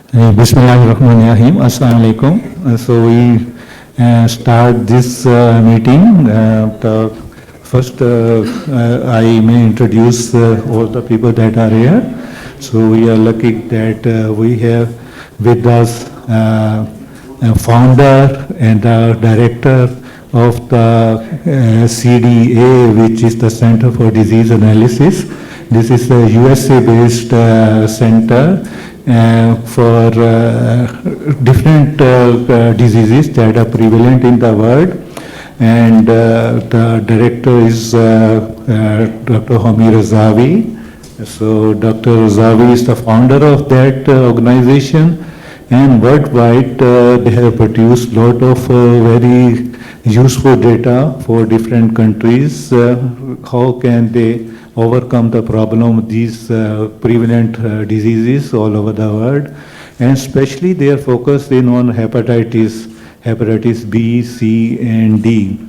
Bismillahirrahmanirrahim. Assalamu alaikum. So we start this meeting. First, I may introduce all the people that are here. So we are lucky that we have with us a founder and a director of the CDA, which is the Center for Disease Analysis. This is a USA-based center for different diseases that are prevalent in the world. And the director is Dr. Homi Razavi. So Dr. Razavi is the founder of that organization, and worldwide they have produced a lot of very useful data for different countries. How can they overcome the problem of these prevalent diseases all over the world, and especially they are focused in on hepatitis B, C, and D.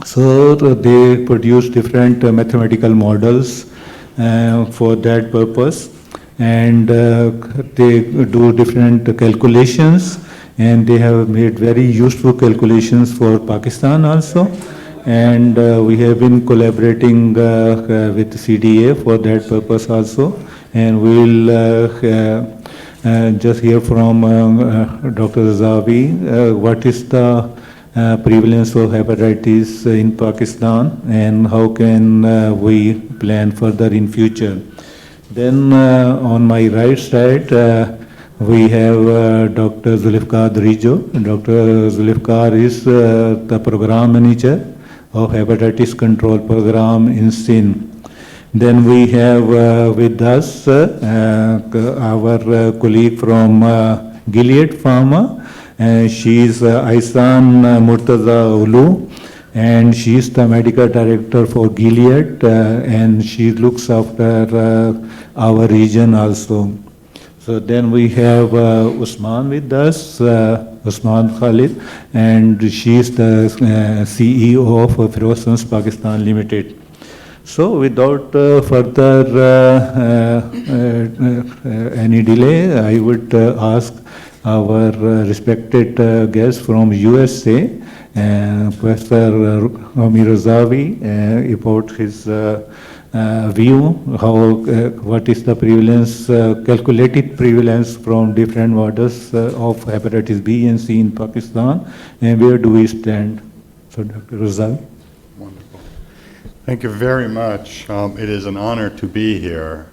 So they produce different mathematical models for that purpose, and they do different calculations, and they have made very useful calculations for Pakistan also. And we have been collaborating with CDA for that purpose also. And we will just hear from Dr. Razavi what is the prevalence of hepatitis in Pakistan and how can we plan further in future. Then on my right side, we have Dr. Zulfikar Darijo. Dr. Zulfikar is the program manager of Hepatitis Control Program in Sindh. Then we have with us our colleague from Gilead Pharma. She is Aisan Murtaza Ulu, and she is the medical director for Gilead, and she looks after our region also. So then we have Usman with us, Usman Khalid, and she is the CEO of Ferozans Pakistan Limited. So without further any delay, I would ask our respected guest from USA, Professor Homi Razavi, about his view, what is the prevalence, calculated prevalence from different models of hepatitis B and C in Pakistan, and where do we stand? So Dr. Razavi. Wonderful. Thank you very much. It is an honor to be here.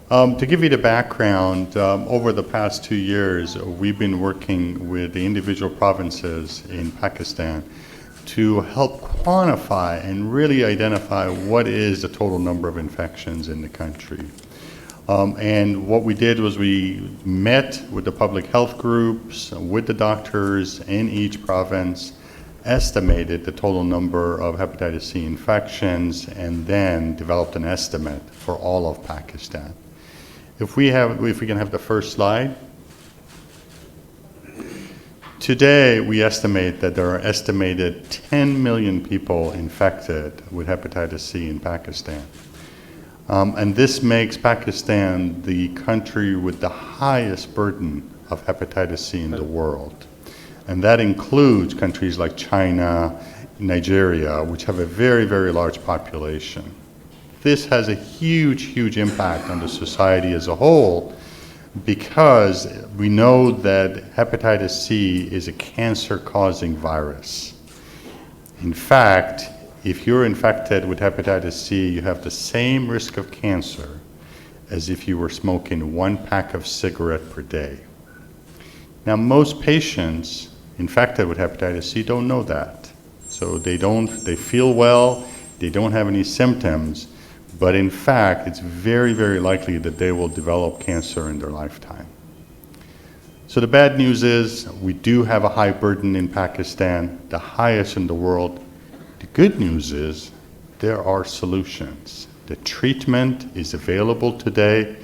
To give you the background, over the past 2 years, we've been working with the individual provinces in Pakistan to help quantify and really identify what is the total number of infections in the country. And what we did was we met with the public health groups, with the doctors in each province, estimated the total number of hepatitis C infections, and then developed an estimate for all of Pakistan. If we can have the first slide. Today, we estimate that there are estimated 10 million people infected with hepatitis C in Pakistan. And this makes Pakistan the country with the highest burden of hepatitis C in the world. And that includes countries like China, Nigeria, which have a very, very large population. This has a huge, huge impact on the society as a whole, because we know that hepatitis C is a cancer-causing virus. In fact, if you're infected with hepatitis C, you have the same risk of cancer as if you were smoking 1 pack of cigarette per day. Now, most patients infected with hepatitis C don't know that. So they feel well, they don't have any symptoms, but in fact, it's very, very likely that they will develop cancer in their lifetime. So the bad news is we do have a high burden in Pakistan, the highest in the world. The good news is there are solutions. The treatment is available today.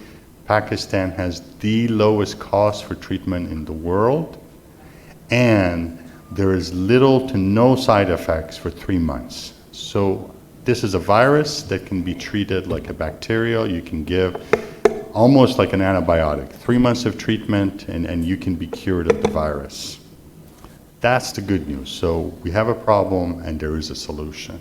Pakistan has the lowest cost for treatment in the world, and there is little to no side effects for 3 months. So this is a virus that can be treated like a bacteria. You can give almost like an antibiotic. 3 months of treatment and you can be cured of the virus. That's the good news. So we have a problem and there is a solution.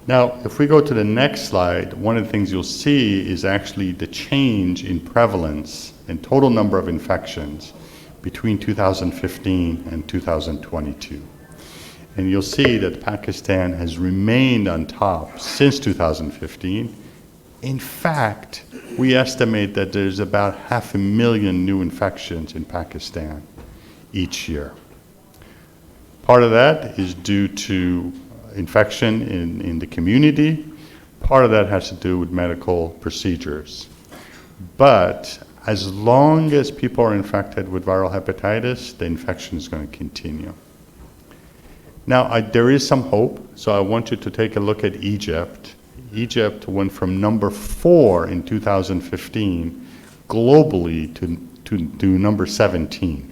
Now, if we go to the next slide, one of the things you'll see is actually the change in prevalence and total number of infections between 2015 and 2022. And you'll see that Pakistan has remained on top since 2015. In fact, we estimate that there's about 500,000 new infections in Pakistan each year. Part of that is due to infection in the community. Part of that has to do with medical procedures. But as long as people are infected with viral hepatitis, the infection is going to continue. Now, there is some hope, so I want you to take a look at Egypt. Egypt went from number 4 in 2015 globally to number 17.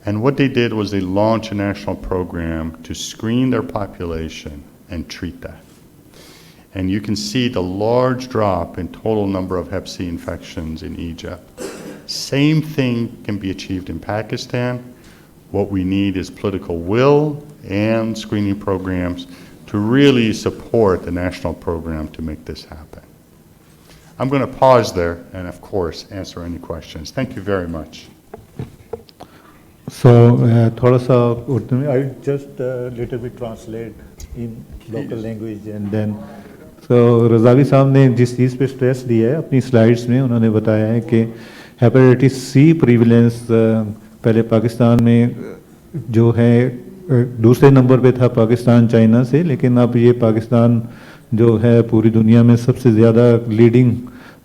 And what they did was they launched a national program to screen their population and treat that. And you can see the large drop in total number of Hep C infections in Egypt. Same thing can be achieved in Pakistan. What we need is political will and screening programs to really support the national program to make this happen. I'm going to pause there and, of course, answer any questions. Thank you very much. So, thoda sa Urdu mein, I just little bit translate in local language and then. So, Razavi साहब ने जिस चीज़ पे stress दिया है अपनी slides में, उन्होंने बताया है कि हेपेटाइटिस सी प्रीविलेंस पहले पाकिस्तान में जो है दूसरे नंबर पे था पाकिस्तान चाइना से, लेकिन अब ये पाकिस्तान जो है पूरी दुनिया में सबसे ज़्यादा लीडिंग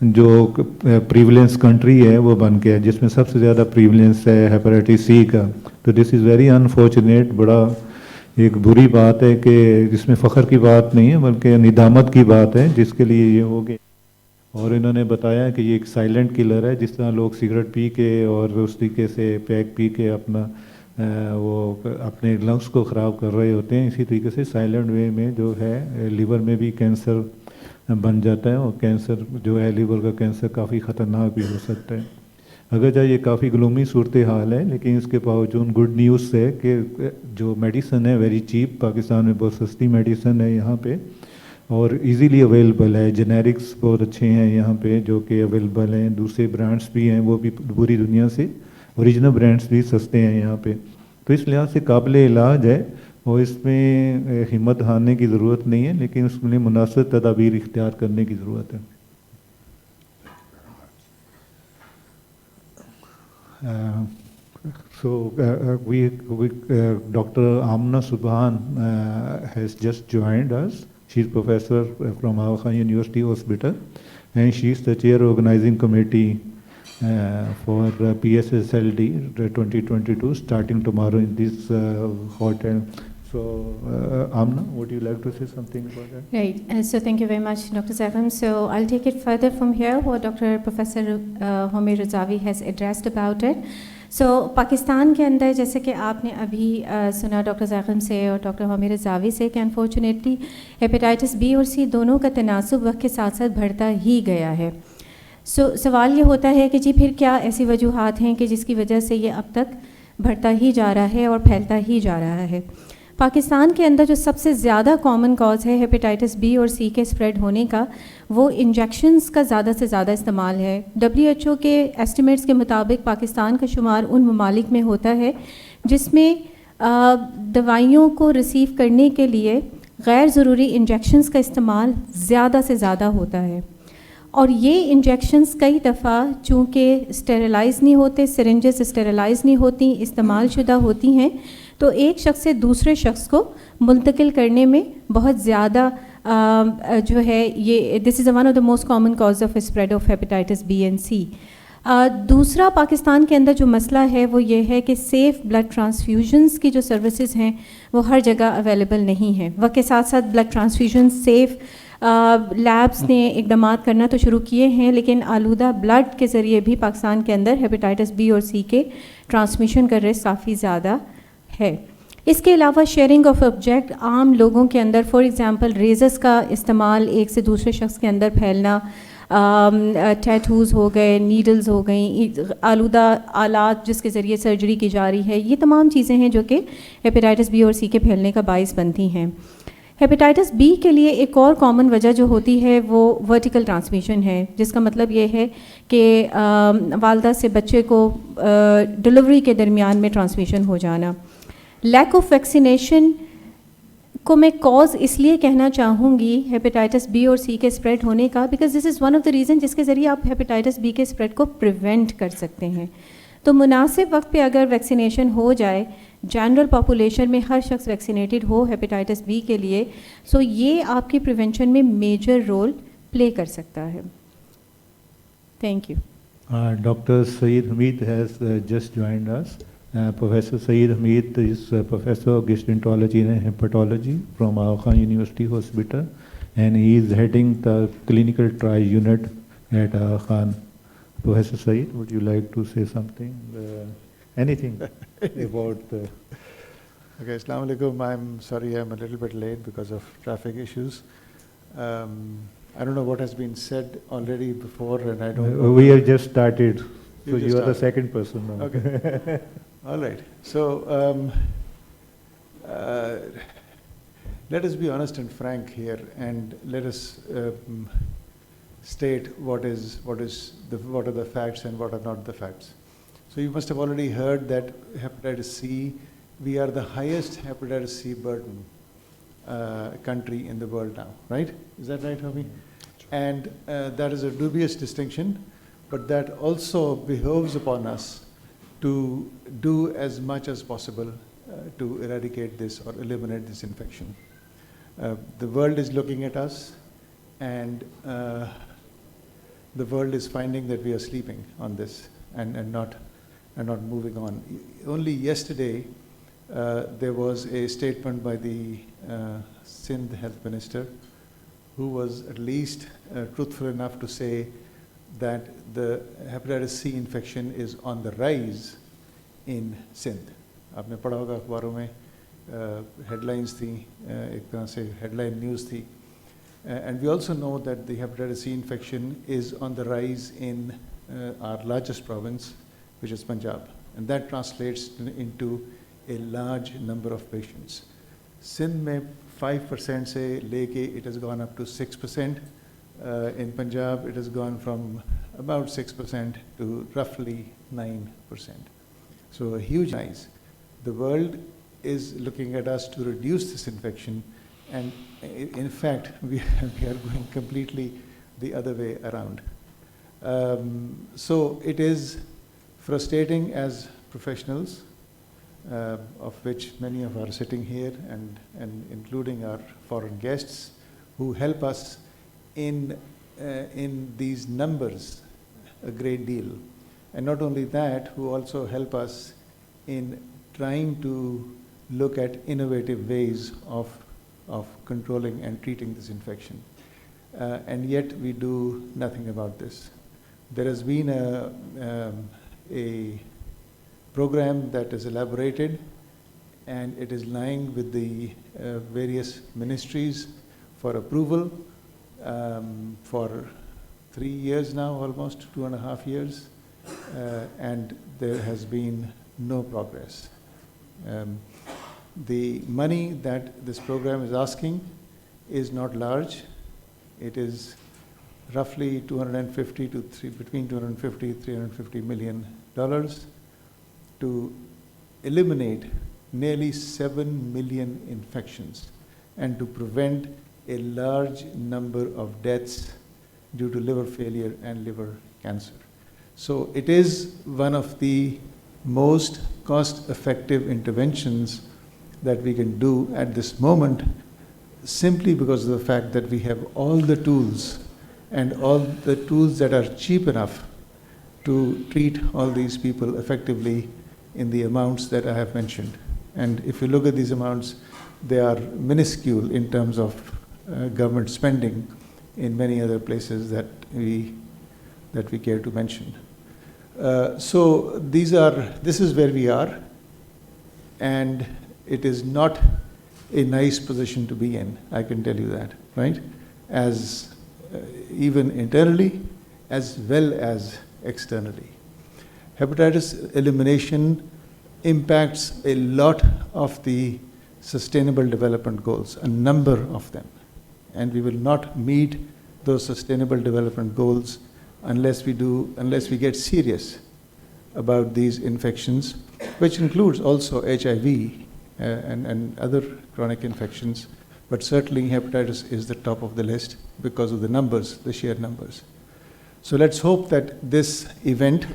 जो प्रीविलेंस कंट्री है वो बन गया, जिसमें सबसे ज़्यादा प्रीविलेंस है हेपेटाइटिस सी का. तो दिस इज़ वेरी अनफॉर्चुनेट, बड़ा एक बुरी बात है कि जिसमें फ़ख्र की बात नहीं है बल्कि निदामत की बात है जिसके लिए ये हो गया. और इन्होंने बताया कि ये एक साइलेंट किलर है, जिस तरह लोग सिगरेट पी के और उस तरीके से पैक पी के अपना वो अपने लंग्स को ख़राब कर रहे होते हैं, इसी तरीके से साइलेंट वे में जो है लिवर में भी कैंसर बन जाता है और कैंसर जो है लिवर का कैंसर काफ़ी ख़तरनाक भी हो सकता है. अगर ये काफ़ी ग्लूमी सूरत हाल है, लेकिन इसके बावजूद गुड न्यूज़ है कि जो मेडिसन है वेरी चीप, पाकिस्तान में बहुत सस्ती मेडिसन है यहाँ पे और इजीली अवेलेबल है. जेनेरिक्स बहुत अच्छे हैं यहाँ पे जो कि अवेलेबल हैं, दूसरे ब्रांड्स भी हैं वो भी पूरी दुनिया से, ओरिजिनल ब्रांड्स भी सस्ते हैं यहाँ पे. तो इस लिहाज से काबिल इलाज है और इसमें हिम्मत हारने की ज़रूरत नहीं है, लेकिन उसके लिए मुनासिब तदाबीर इख्तियार करने की ज़रूरत है. Dr. Amna Subhan has just joined us. She's professor from Aga Khan University Hospital, and she's the chair organizing committee for PSSLD 2022, starting tomorrow in this hotel. So, Amna, would you like to say something about that? Right. So, thank you very much, Dr. Zagham. So, I'll take it further from here, what Dr. Professor Homi Razavi has addressed about it. So, Pakistan के अंदर जैसे कि आपने अभी सुना doctor ज़ाग़िम से और doctor Homi Razavi से कि अनफॉर्चुनेटली हेपेटाइटिस बी और सी दोनों का तनासुब वक्त के साथ साथ बढ़ता ही गया है. सवाल ये होता है कि जी फिर क्या ऐसी वजूहात हैं कि जिसकी वजह से ये अब तक बढ़ता ही जा रहा है और फैलता ही जा रहा है. पाकिस्तान के अंदर जो सबसे ज़्यादा कॉमन कॉज है हेपेटाइटिस बी और सी के स्प्रेड होने का, वो इंजेक्शंस का ज़्यादा से ज़्यादा इस्तेमाल है. WHO के एस्टिमेट्स के मुताबिक पाकिस्तान का शुमार उन ममालिक में होता है जिसमें दवाइयों को रिसीव करने के लिए गैर ज़रूरी इंजेक्शंस का इस्तेमाल ज़्यादा से ज़्यादा होता है. और ये इंजेक्शंस कई दफ़ा चूँकि स्टेरिलाइज़ नहीं होते, सिरिंजेस स्टेरिलाइज़ नहीं होती, इस्तेमाल शुदा होती हैं, तो एक शख्स से दूसरे शख्स को मुंतकिल करने में बहुत ज़्यादा जो है ये this is one of the most common cause of spread of hepatitis B and C. दूसरा पाकिस्तान के अंदर जो मसला है वो ये है कि सेफ़ ब्लड ट्रांसफ्यूजन्स की जो सर्विसेज हैं वो हर जगह अवेलेबल नहीं हैं. वक्त के साथ साथ ब्लड ट्रांसफ्यूजन सेफ़ लैब्स ने इक़दामात करना तो शुरू किए हैं, लेकिन आलूदा ब्लड के ज़रिए भी पाकिस्तान के अंदर हेपेटाइटिस बी और सी के ट्रांसमिशन का रिस्क काफ़ी ज़्यादा है. इसके अलावा शेयरिंग ऑफ ऑब्जेक्ट आम लोगों के अंदर, फॉर एग्ज़ाम्पल रेज़र्स का इस्तेमाल एक से दूसरे शख्स के अंदर फैलना, टैटूज़ हो गए, नीडल्स हो गई, आलूदा आलात जिसके ज़रिए सर्जरी की जा रही है, ये तमाम चीज़ें हैं जो कि हेपेटाइटिस बी और सी के फैलने का बाइस बनती हैं। हेपेटाइटिस बी के लिए एक और कॉमन वजह जो होती है वो वर्टिकल ट्रांसमिशन है, जिसका मतलब ये है कि वालदा से बच्चे को डिलीवरी के दरमियान में ट्रांसमिशन हो जाना। लैक ऑफ वैक्सीनेशन को मैं कॉज इसलिए कहना चाहूँगी हेपेटाइटिस बी और सी के स्प्रेड होने का, because this is one of the reason जिसके ज़रिए आप हेपेटाइटिस बी के स्प्रेड को प्रिवेंट कर सकते हैं। तो मुनासिब वक्त पे अगर वैक्सीनेशन हो जाए, जनरल पॉपुलेशन में हर शख्स वैक्सीनेटेड हो हेपेटाइटिस बी के लिए, सो ये आपकी प्रिवेंशन में मेजर रोल प्ले कर सकता है। Thank you. Dr. Saeed Hamid has just joined us. Professor Saeed Hamid is Professor of Gastroenterology and Hepatology from Aga Khan University Hospital, and he is heading the clinical trial unit at Aga Khan. Professor Saeed, would you like to say something? Anything about the... Okay, Assalamu alaikum. I'm sorry I'm a little bit late because of traffic issues. I don't know what has been said already before, and I don't know. We have just started, so just you are the started. second person now. Okay. All right. So let us be honest and frank here, and let us state what are the facts and what are not the facts. So you must have already heard that hepatitis C, we are the highest hepatitis C burden country in the world now, right? Is that right, Homi? And that is a dubious distinction, but that also behoves upon us to do as much as possible to eradicate this or eliminate this infection. The world is looking at us, and the world is finding that we are sleeping on this and not moving on. Only yesterday, there was a statement by the Sindh Health Minister, who was at least truthful enough to say that the hepatitis C infection is on the rise in Sindh. आपने पढ़ा होगा अखबारों में headlines थी, एक तरह से headline news थी. And we also know that the hepatitis C infection is on the rise in our largest province, which is Punjab, and that translates into a large number of patients. Sindh में 5% से लेके it has gone up to 6%. In Punjab, it has gone from about 6% to roughly 9%. So a huge rise. The world is looking at us to reduce this infection, and in fact, we are going completely the other way around. So it is frustrating as professionals, of which many of us are sitting here, and including our foreign guests, who help us in these numbers a great deal. And not only that, who also help us in trying to look at innovative ways of controlling and treating this infection. And yet we do nothing about this. There has been a program that is elaborated, and it is lying with the various ministries for approval for 3 years now, almost 2.5 years, and there has been no progress. The money that this program is asking is not large. It is roughly between 250 $350 million to eliminate nearly 7 million infections and to prevent a large number of deaths due to liver failure and liver cancer. So it is one of the most cost-effective interventions that we can do at this moment, simply because of the fact that we have all the tools, and all the tools that are cheap enough to treat all these people effectively in the amounts that I have mentioned. And if you look at these amounts, they are minuscule in terms of government spending in many other places that we care to mention. So this is where we are, and it is not a nice position to be in, I can tell you that, right? As even internally as well as externally. Hepatitis elimination impacts a lot of the sustainable development goals, a number of them. And we will not meet those sustainable development goals unless we get serious about these infections, which includes also HIV and other chronic infections. But certainly hepatitis is the top of the list because of the numbers, the sheer numbers. So let's hope that this event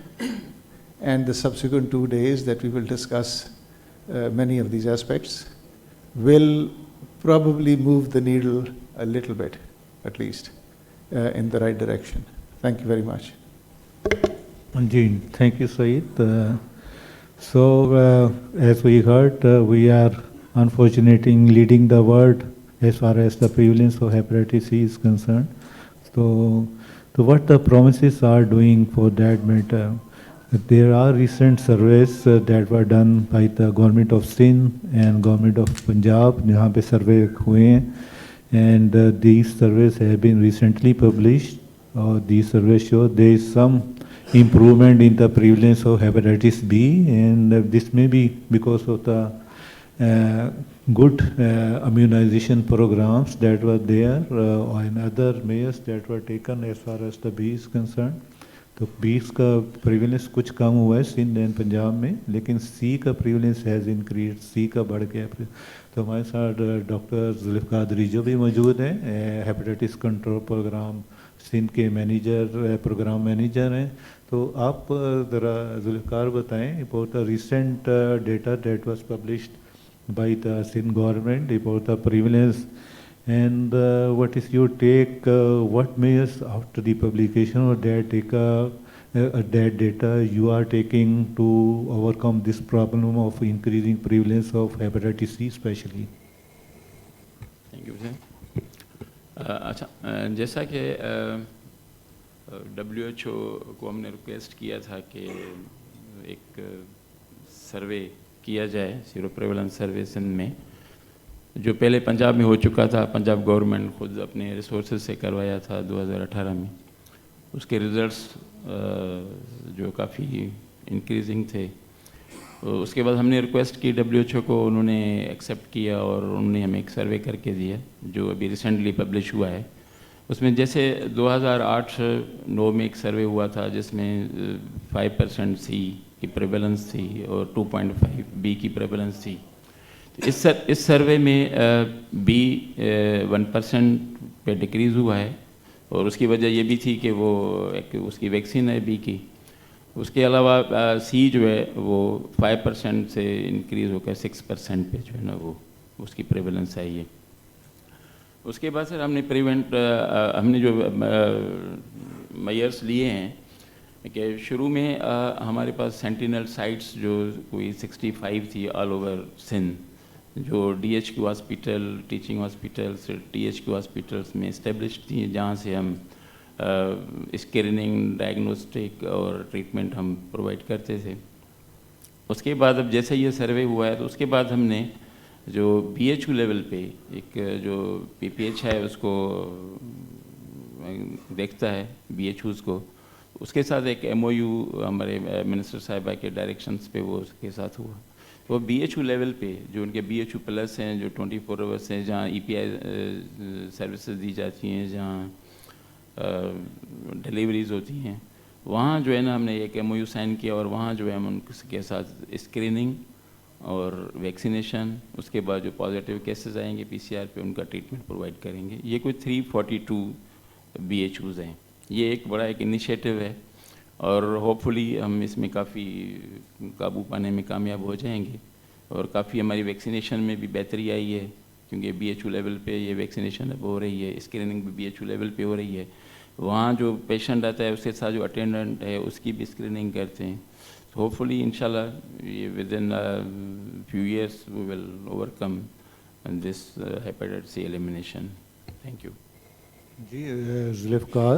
and the subsequent 2 days that we will discuss many of these aspects will probably move the needle a little bit, at least, in the right direction. Thank you very much. Thank you, Saeed. So, as we heard, we are unfortunately leading the world as far as the prevalence of hepatitis C is concerned. So what the promises are doing for that matter? There are recent surveys that were done by the government of Sindh and government of Punjab, जहाँ पे survey हुए हैं, and these surveys have been recently published. These surveys show there is some improvement in the prevalence of hepatitis B, and this may be because of the good immunization programs that were there and other measures that were taken as far as the B is concerned. तो 20 का प्रीविलेंस कुछ कम हुआ है Sindh and Punjab में, लेकिन सी का प्रीविलेंस has increase, सी का बढ़ गया। तो हमारे साथ डॉक्टर जुल्फ़िकार रिजो भी मौजूद हैं, हेपेटाइटिस कंट्रोल प्रोग्राम सिंध के मैनेजर, प्रोग्राम मैनेजर हैं। तो आप ज़रा जुल्फ़िकार बताएं about the recent data that was published by the Sindh government about the prevalence, and what is your take, what measures after the publication of that data you are taking to overcome this problem of increasing prevalence of hepatitis C especially? Thank you, sir. अच्छा, जैसा कि WHO को हमने request किया था कि एक सर्वे किया जाए, सीरो प्रेवलेंस सर्वे सिंध में, जो पहले पंजाब में हो चुका था। पंजाब गवर्नमेंट खुद अपने रिसोर्सेज से करवाया था 2018 में। उसके रिज़ल्ट्स जो काफ़ी इंक्रीजिंग थे। उसके बाद हमने रिक्वेस्ट की WHO को, उन्होंने एक्सेप्ट किया और उन्होंने हमें एक सर्वे करके दिया जो अभी रिसेंटली पब्लिश हुआ है। उसमें जैसे 2008-9 में एक सर्वे हुआ था जिसमें 5% सी की प्रेवलेंस थी और 2.5 बी की प्रेवलेंस थी। इस सर्वे में बी 1% पे डिक्रीज़ हुआ है और उसकी वजह ये भी थी कि वो एक उसकी वैक्सीन है बी की। उसके अलावा सी जो है वो 5% से इंक्रीज़ होकर 6% पे जो है ना वो उसकी प्रेवलेंस आई है। उसके बाद सर हमने जो मेजर्स लिए हैं कि शुरू में हमारे पास सेंटिनल साइट्स जो कोई 65 थी ऑल ओवर सिंध, जो DHQ hospital, teaching hospitals, THQ hospitals में इस्टेब्लिश थी, जहाँ से हम स्क्रीनिंग, डायग्नोस्टिक और ट्रीटमेंट हम प्रोवाइड करते थे। उसके बाद अब जैसे ये सर्वे हुआ है तो उसके बाद हमने जो BHU लेवल पे एक जो PPH है उसको देखता है BHUs को, उसके साथ एक MOU हमारे मिनिस्टर साहिबा के डायरेक्शंस पे वो उसके साथ हुआ। वो BHU लेवल पे जो उनके BHU प्लस हैं, जो 24 आवर्स हैं, जहाँ EPI सर्विसेज दी जाती हैं, जहाँ डिलीवरीज होती हैं, वहाँ जो है ना हमने एक MOU साइन किया और वहाँ जो है हम उनके साथ स्क्रीनिंग और वैक्सीनेशन, उसके बाद जो पॉजिटिव केसेस आएंगे PCR पे उनका ट्रीटमेंट प्रोवाइड करेंगे। ये कोई 342 BHUs हैं। ये एक बड़ा एक इनिशिएटिव है और होपफुली हम इसमें काफ़ी काबू पाने में कामयाब हो जाएंगे और काफ़ी हमारी वैक्सीनेशन में भी बेहतरी आई है, क्योंकि BHU लेवल पे ये वैक्सीनेशन अब हो रही है, स्क्रीनिंग भी BHU लेवल पे हो रही है। वहाँ जो पेशेंट आता है उसके साथ जो अटेंडेंट है उसकी भी स्क्रीनिंग करते हैं। होपफुली इंशाल्लाह ये with in few years we will overcome this hepatitis C elimination. Thank you ji Zulfiqar,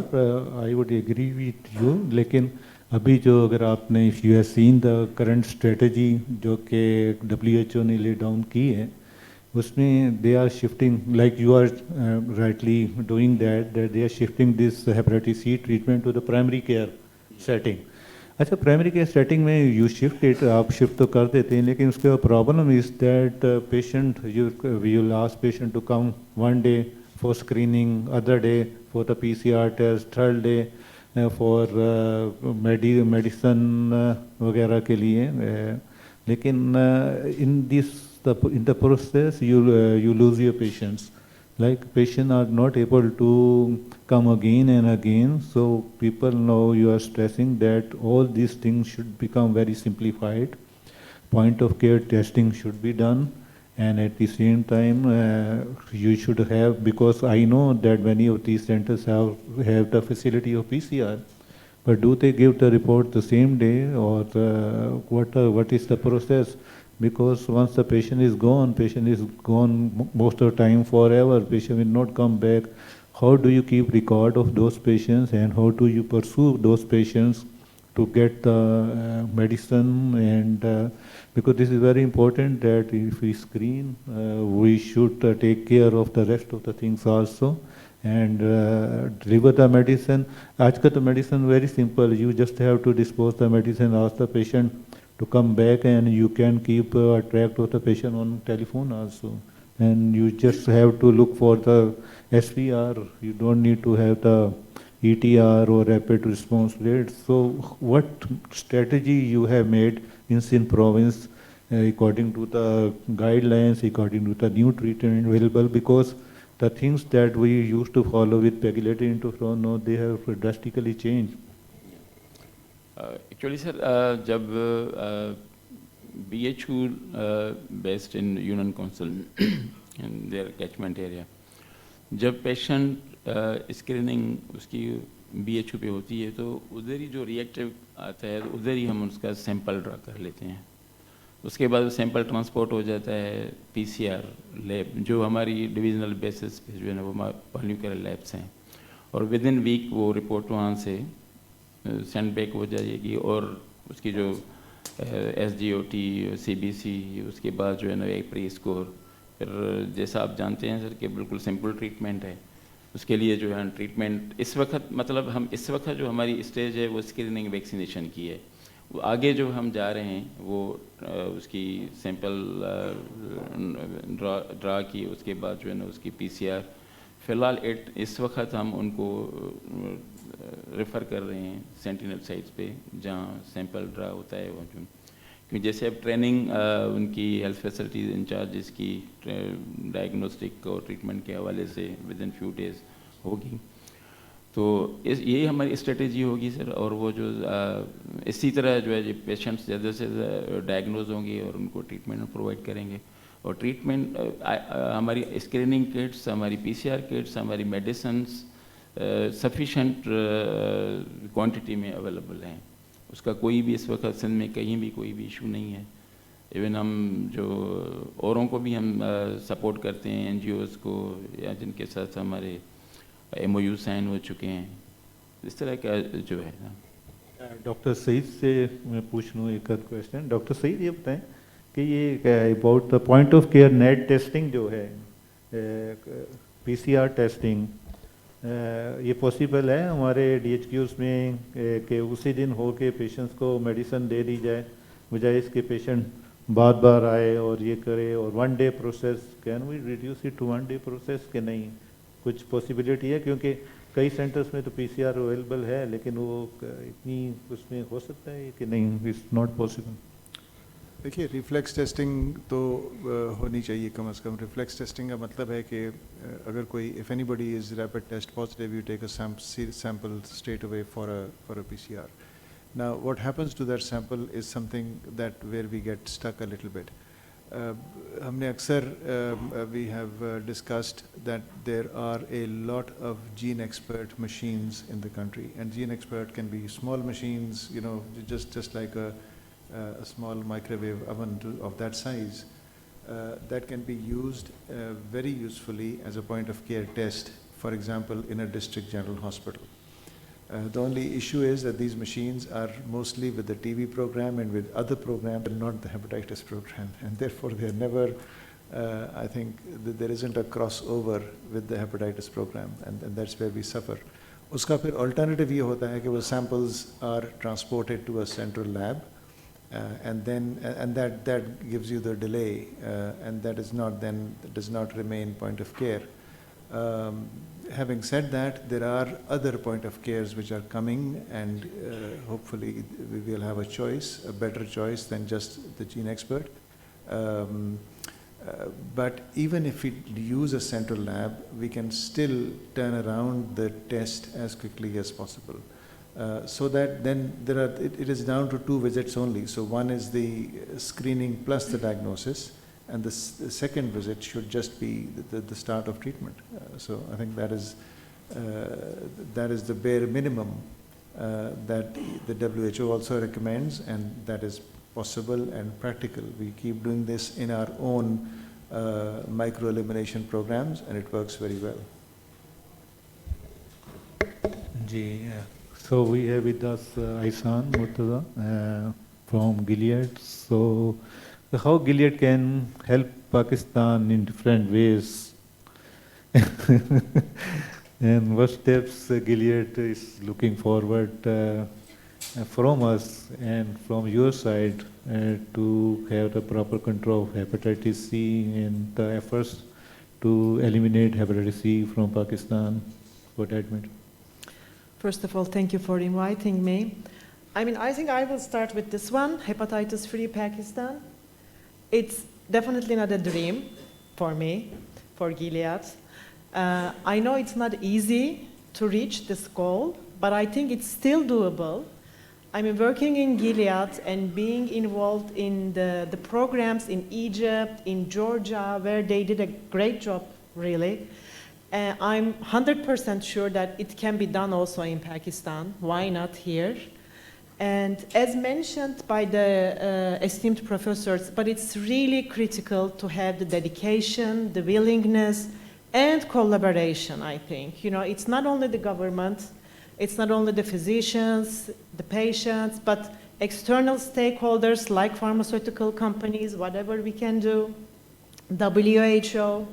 I would agree with you, लेकिन अभी जो अगर आपने if you have seen the current strategy जो कि WHO ने ले डाउन की है, उसमें they are shifting, like you are rightly doing that they are shifting this hepatitis C treatment to the primary care setting. अच्छा, primary care setting में you shift it, आप shift तो कर देते हैं, लेकिन उसके problem is that patient you will ask patient to come one day for screening, other day for the PCR test, third day for medicine वगैरह के लिए, लेकिन in the process you lose your patients. Like patients are not able to come again and again, so people know you are stressing that all these things should become very simplified. Point of care testing should be done, and at the same time you should have, because I know that many of these centers have the facility of PCR, but do they give the report the same day, or what is the process? Because once the patient is gone most of the time forever, patient will not come back. How do you keep record of those patients, and how do you pursue those patients to get the medicine? And because this is very important that if we screen, we should take care of the rest of the things also, and deliver the medicine. Aajkal the medicine very simple, you just have to dispose the medicine, ask the patient to come back, and you can keep track of the patient on telephone also, and you just have to look for the SPR, you don't need to have the ETR or rapid response rate. So what strategy you have made in Sindh province according to the guidelines, according to the new treatment available? Because the things that we used to follow with pegylated interferon, now they have drastically changed. Actually sir जब BHU based in union council in their catchment area, जब patient screening उसकी BHU पे होती है तो उधर ही जो reactive आता है उधर ही हम उसका सैंपल ड्रा कर लेते हैं. उसके बाद सैंपल ट्रांसपोर्ट हो जाता है PCR लैब, जो हमारी डिविजनल बेसिस पे जो है ना वो पॉलिटिकल लैब्स हैं, और विद इन वीक वो रिपोर्ट वहाँ से सेंड बैक हो जाएगी, और उसकी जो SGOT CBC, उसके बाद जो है ना एक प्री स्कोर, फिर जैसा आप जानते हैं सर कि बिल्कुल सिंपल ट्रीटमेंट है, उसके लिए जो है ट्रीटमेंट इस वक्त, मतलब हम इस वक्त जो हमारी स्टेज है वो स्क्रीनिंग वैक्सीनेशन की है. वो आगे जो हम जा रहे हैं वो उसकी सैंपल ड्रा की, उसके बाद जो है ना उसकी PCR. फ़िलहाल इस वक्त हम उनको रेफ़र कर रहे हैं सेंटिनल साइट्स पे जहाँ सैंपल ड्रा होता है वो, क्योंकि जैसे अब ट्रेनिंग उनकी हेल्थ फैसिलिटीज़ इंचार्जेस की डायग्नोस्टिक और ट्रीटमेंट के हवाले से विद इन फ्यू डेज़ होगी, तो यही हमारी स्ट्रेटेजी होगी सर. और वो जो इसी तरह जो है पेशेंट्स ज़्यादा से ज़्यादा डायग्नोज होंगे और उनको ट्रीटमेंट प्रोवाइड करेंगे. और ट्रीटमेंट हमारी स्क्रीनिंग किट्स, हमारी PCR किट्स, हमारी मेडिसिन्स सफिशेंट क्वांटिटी में अवेलेबल हैं. उसका कोई भी इस वक्त सिंध में कहीं भी कोई भी इशू नहीं है. इवन हम जो औरों को भी हम सपोर्ट करते हैं, NGOs को, या जिनके साथ हमारे MOU साइन हो चुके हैं, इस तरह का जो है. डॉक्टर सईद से मैं पूछ लूँ एक आध क्वेश्चन. डॉक्टर सईद ये बताएं कि ये about the point of care net testing जो है, PCR टेस्टिंग, ये पॉसिबल है हमारे DHQs में कि उसी दिन हो के पेशेंट्स को मेडिसिन दे दी जाए, बजाय इसके पेशेंट बार बार आए और ये करे, और one day process, can we reduce it to one day process के नहीं? कुछ पॉसिबिलिटी है? क्योंकि कई सेंटर्स में तो PCR अवेलेबल है, लेकिन वो इतनी उसमें हो सकता है कि नहीं, इट्स नॉट पॉसिबल. देखिए, रिफ्लेक्स टेस्टिंग तो होनी चाहिए कम से कम. रिफ्लेक्स टेस्टिंग का मतलब है कि अगर कोई, if anybody is rapid test positive, you take a sample straight away for a PCR. Now what happens to that sample is something that where we get stuck a little bit. हमने अक्सर we have discussed that there are a lot of gene expert machines in the country, and gene expert can be small machines, you know, just like a small microwave oven of that size, that can be used very usefully as a point of care test, for example, in a district general hospital. The only issue is that these machines are mostly with the TV program and with other programs, but not the hepatitis program, and therefore they are never I think that there isn't a crossover with the hepatitis program, and that's where we suffer. उसका फिर alternative ये होता है कि वो samples are transported to a central lab, and that gives you the delay, and that is not then does not remain point of care. Having said that, there are other point of cares which are coming, and hopefully we will have a choice, a better choice than just the gene expert. But even if we use a central lab, we can still turn around the test as quickly as possible. So that then it is down to 2 visits only. So one is the screening plus the diagnosis, and the second visit should just be the start of treatment. So I think that is the bare minimum that the WHO also recommends, and that is possible and practical. We keep doing this in our own micro-elimination programs, and it works very well. So we have with us Aisan Murtaza from Gilead. So how Gilead can help Pakistan in different ways? And what steps Gilead is looking forward from us and from your side to have the proper control of hepatitis C and the efforts to eliminate hepatitis C from Pakistan for that matter? First of all, thank you for inviting me. I think I will start with this one, hepatitis-free Pakistan. It's definitely not a dream for me, for Gilead. I know it's not easy to reach this goal, but I think it's still doable. Working in Gilead and being involved in the programs in Egypt, in Georgia, where they did a great job, really. I'm 100% sure that it can be done also in Pakistan. Why not here? And as mentioned by the esteemed professors, but it's really critical to have the dedication, the willingness, and collaboration, I think. It's not only the government, it's not only the physicians, the patients, but external stakeholders like pharmaceutical companies, whatever we can do, WHO,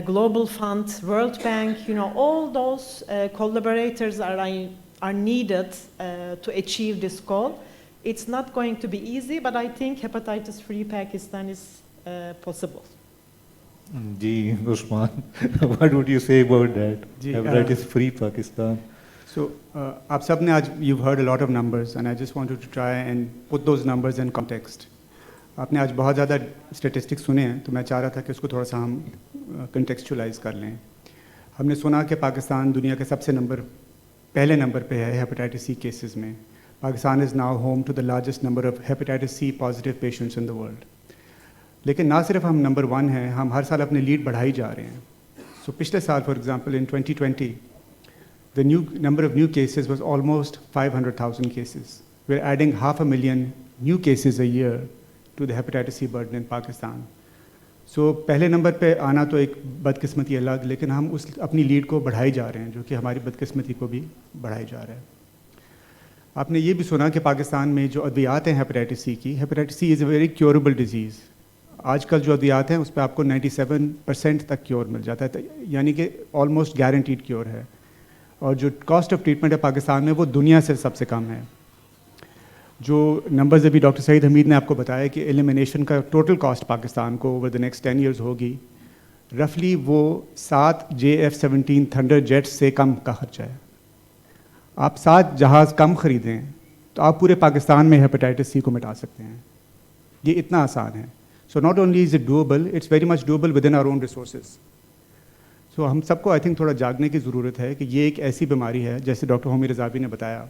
Global Fund, World Bank, all those collaborators are needed to achieve this goal. It's not going to be easy, but I think hepatitis-free Pakistan is possible. Usman, what would you say about that? Hepatitis-free Pakistan. So, आप सब ने आज you've heard a lot of numbers, and I just wanted to try and put those numbers in context. आपने आज बहुत ज़्यादा statistics सुने हैं, तो मैं चाह रहा था कि उसको थोड़ा सा हम contextualize कर लें. हमने सुना कि पाकिस्तान दुनिया के सबसे पहले नंबर पे है hepatitis C cases में. Pakistan is now home to the largest number of hepatitis C positive patients in the world. लेकिन ना सिर्फ हम नंबर 1 हैं, हम हर साल अपनी लीड बढ़ाई जा रहे हैं. So पिछले साल, for example, in 2020, the number of new cases was almost 500,000 cases. We're adding 500,000 new cases a year to the hepatitis C burden in Pakistan. So पहले नंबर पे आना तो एक बदकिस्मती अलग, लेकिन हम अपनी लीड को बढ़ाई जा रहे हैं, जो कि हमारी बदकिस्मती को भी बढ़ाई जा रहा है. आपने ये भी सुना कि पाकिस्तान में जो अद्वियात हैं hepatitis C की, hepatitis C is a very curable disease. आजकल जो अद्वियात हैं उस पर आपको 97% तक क्योर मिल जाता है, यानी कि ऑलमोस्ट गारंटीड क्योर है. और जो कॉस्ट ऑफ ट्रीटमेंट है पाकिस्तान में वो दुनिया से सबसे कम है. जो नंबर्स अभी डॉक्टर सईद हमीद ने आपको बताया कि एलिमिनेशन का टोटल कॉस्ट पाकिस्तान को ओवर द नेक्स्ट 10 years होगी, रफली वो 7 JF-17 थंडर जेट्स से कम का खर्चा है. आप 7 जहाज़ कम ख़रीदें तो आप पूरे पाकिस्तान में हेपेटाइटिस सी को मिटा सकते हैं. ये इतना आसान है. So not only is it doable, it's very much doable with in our own resources. So हम सबको आई थिंक थोड़ा जागने की ज़रूरत है कि ये एक ऐसी बीमारी है, जैसे डॉक्टर होमी रज़ावी ने बताया,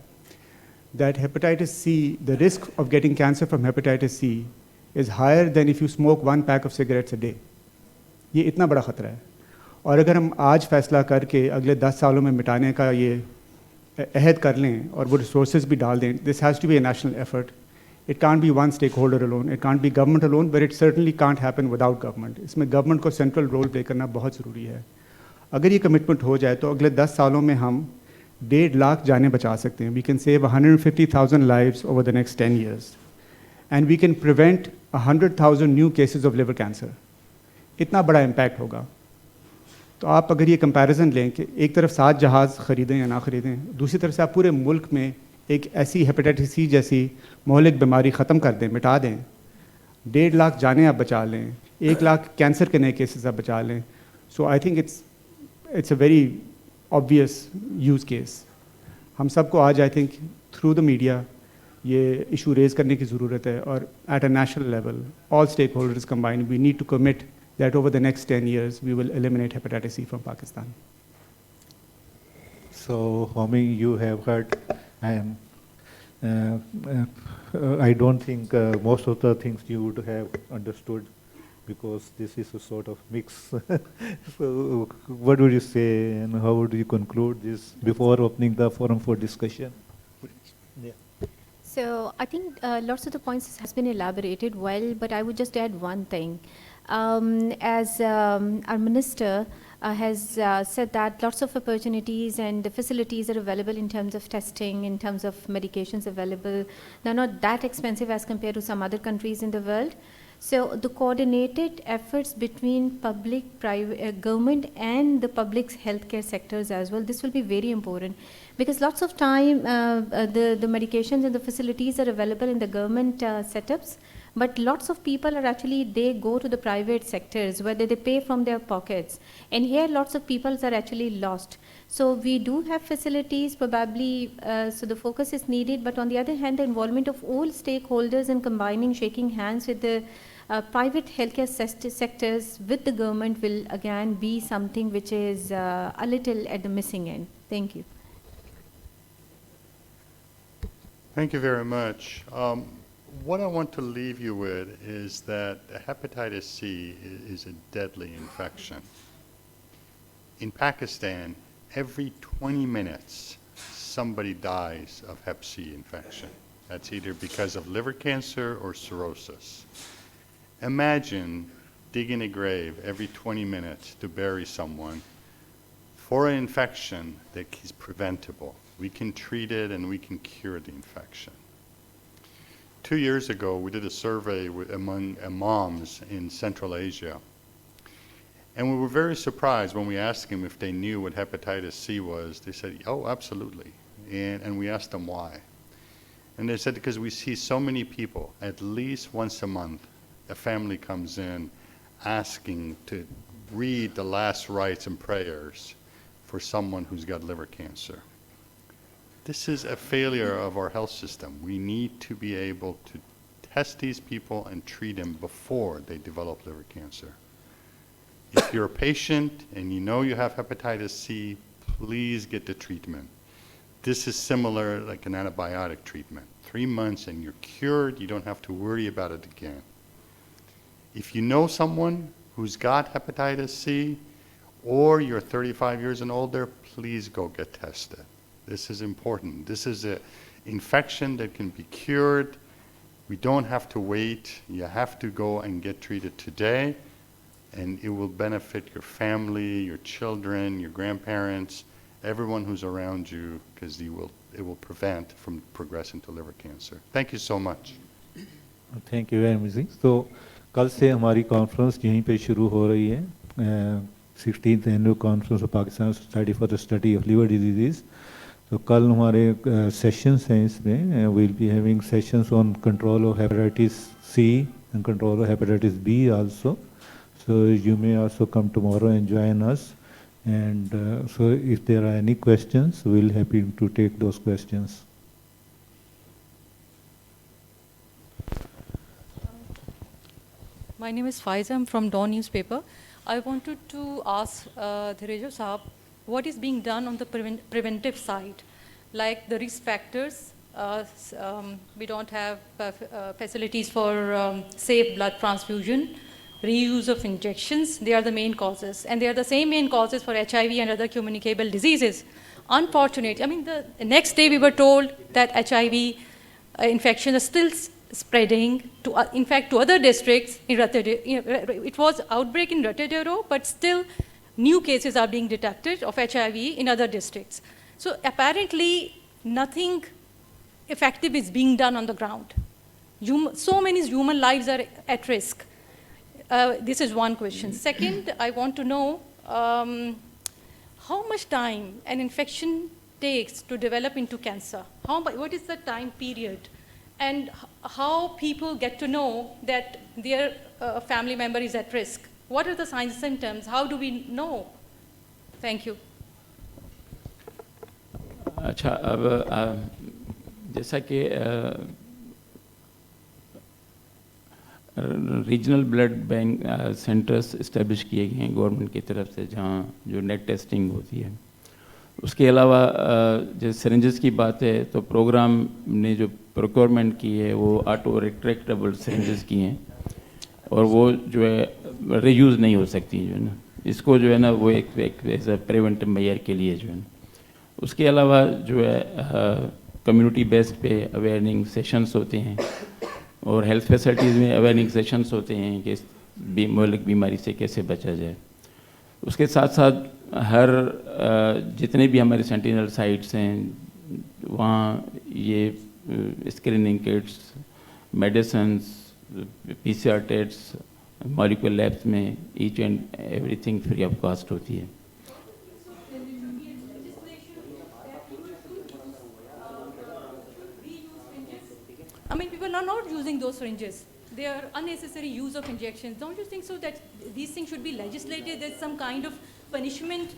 that hepatitis C, the risk of getting cancer from hepatitis C is higher than if you smoke 1 pack of cigarettes a day. ये इतना बड़ा ख़तरा है. और अगर हम आज फैसला करके अगले 10 सालों में मिटाने का ये अहद कर लें और वो रिसोर्सेज भी डाल दें, this has to be a national effort. It can't be one stakeholder alone, it can't be government alone, but it certainly can't happen without government. इसमें government को central role play करना बहुत ज़रूरी है. अगर ये कमिटमेंट हो जाए तो अगले 10 सालों में हम 1.5 लाख जानें बचा सकते हैं. We can save 150,000 lives over the next 10 years. And we can prevent 100,000 new cases of liver cancer. इतना बड़ा इम्पैक्ट होगा। तो आप अगर ये कंपैरिजन लें कि एक तरफ 7 जहाज़ ख़रीदें या ना ख़रीदें, दूसरी तरफ से आप पूरे मुल्क में एक ऐसी हेपेटाइटिस सी जैसी मोहलिक बीमारी ख़त्म कर दें, मिटा दें, 1.5 लाख जानें आप बचा लें, 1 लाख कैंसर के नए केसेस आप बचा लें। So I think it's a very obvious use case. हम सबको आज I think through the media ये इशू रेज़ करने की ज़रूरत है, और at a national level all stakeholders combined we need to commit that over the next 10 years we will eliminate hepatitis C from Pakistan. So, Homi, you have heard, I don't think most of the things you would have understood, because this is a sort of mix. So, what would you say and how would you conclude this before opening the forum for discussion? Yeah. So I think lots of the points has been elaborated well, but I would just add one thing. As our minister has said that lots of opportunities and the facilities are available in terms of testing, in terms of medications available. They're not that expensive as compared to some other countries in the world. So the coordinated efforts between public, private, government and the public healthcare sectors as well, this will be very important, because lots of time the medications and the facilities are available in the government setups, but lots of people are actually, they go to the private sectors whether they pay from their pockets, and here lots of people are actually lost. So we do have facilities probably, so the focus is needed, but on the other hand the involvement of all stakeholders and combining, shaking hands with the private healthcare sectors with the government will again be something which is a little at the missing end. Thank you. Thank you very much. What I want to leave you with is that hepatitis C is a deadly infection. In Pakistan, every 20 minutes, somebody dies of hep C infection. That's either because of liver cancer or cirrhosis. Imagine digging a grave every 20 minutes to bury someone for an infection that is preventable. We can treat it and we can cure the infection. 2 years ago, we did a survey among imams in Central Asia. And we were very surprised when we asked them if they knew what hepatitis C was. They said, oh, absolutely. And we asked them why. And they said, because we see so many people, at least once a month, a family comes in asking to read the last rites and prayers for someone who's got liver cancer. This is a failure of our health system. We need to be able to test these people and treat them before they develop liver cancer. If you're a patient and you know you have hepatitis C, please get the treatment. This is similar like an antibiotic treatment. 3 months and you're cured, you don't have to worry about it again. If you know someone who's got hepatitis C, or you're 35 years and older, please go get tested. This is important. This is an infection that can be cured. We don't have to wait. You have to go and get treated today, and it will benefit your family, your children, your grandparents, everyone who's around you, because it will prevent from progressing to liver cancer. Thank you so much. Thank you very much. So, कल से हमारी conference यहीं पे शुरू हो रही है, 16th annual conference of Pakistan society for the study of liver disease. तो कल हमारे सेशंस हैं इसमें, we'll be having sessions on control of hepatitis C and control of hepatitis B also. So you may also come tomorrow and join us. And so if there are any questions, we'll happy to take those questions. My name is Faiza. I'm from Dawn newspaper. I wanted to ask Dhirejo Saab, what is being done on the preventive side, like the risk factors? We don't have facilities for safe blood transfusion, reuse of injections. They are the main causes, and they are the same main causes for HIV and other communicable diseases. Unfortunately, I mean, the next day we were told that HIV infection is still spreading to, in fact, to other districts. It was outbreak in Ratadero, but still new cases are being detected of HIV in other districts. So apparently nothing effective is being done on the ground. So many human lives are at risk. this is one question. Second, I want to know how much time an infection takes to develop into cancer. What is the time period? And how people get to know that their family member is at risk? What are the signs and symptoms? How do we know? Thank you. अच्छा, अब जैसा कि regional blood bank centres establish किए गए हैं government की तरफ से, जहाँ जो नेट टेस्टिंग होती है। उसके अलावा जैसे सिरिंजेस की बात है, तो प्रोग्राम ने जो प्रोक्योरमेंट की है वो ऑटो रिट्रैक्टेबल सिरिंजेस की हैं, और वो जो है रीयूज़ नहीं हो सकती, जो है ना, इसको जो है ना वो एक एज प्रिवेंटिव मेजर के लिए जो है। उसके अलावा जो है कम्युनिटी बेस्ड पे अवेयरनिंग सेशंस होते हैं, और हेल्थ फैसिलिटीज़ में अवेयरनिंग सेशंस होते हैं कि इस मुल्क बीमारी से कैसे बचा जाए। उसके साथ साथ हर जितने भी हमारे सेंटिनल साइट्स हैं वहाँ ये screening kits, medicines, PCR tests, molecular labs में each and everything free of cost होती है। I mean, people are not using those syringes. They are unnecessary use of injections. Don't you think so that these things should be legislated? There's some kind of punishment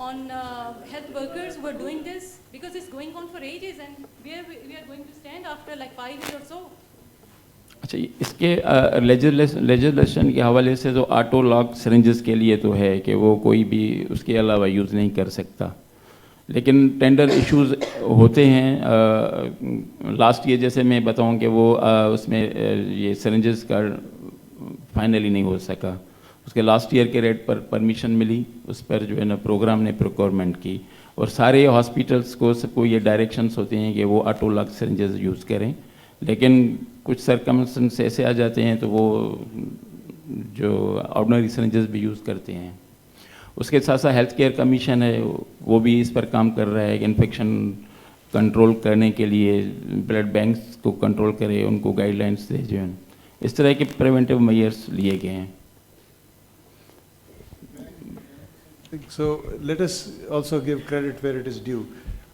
on health workers who are doing this, because it's going on for ages, and we are going to stand after like 5 years or so. अच्छा, इसके legislation के हवाले से तो auto lock syringes के लिए तो है कि वो कोई भी उसके अलावा यूज़ नहीं कर सकता, लेकिन टेंडर इश्यूज होते हैं। लास्ट ईयर जैसे मैं बताऊं कि वो उसमें ये सिरिंजेस का फाइनली नहीं हो सका। उसके लास्ट ईयर के रेट पर परमिशन मिली, उस पर जो है ना प्रोग्राम ने प्रोक्योरमेंट की, और सारे हॉस्पिटल्स को सबको ये डायरेक्शंस होते हैं कि वो ऑटो लॉक सिरिंजेस यूज़ करें, लेकिन कुछ सर्कमस्टेंस ऐसे आ जाते हैं तो वो जो ऑर्डिनरी सिरिंजेस भी यूज़ करते हैं। उसके साथ साथ हेल्थ केयर कमीशन है, वो भी इस पर काम कर रहा है कि इन्फेक्शन कंट्रोल करने के लिए ब्लड बैंक्स को कंट्रोल करे, उनको गाइडलाइंस दे, जो है इस तरह के प्रिवेंटिव मेजर्स लिए गए हैं। So let us also give credit where it is due.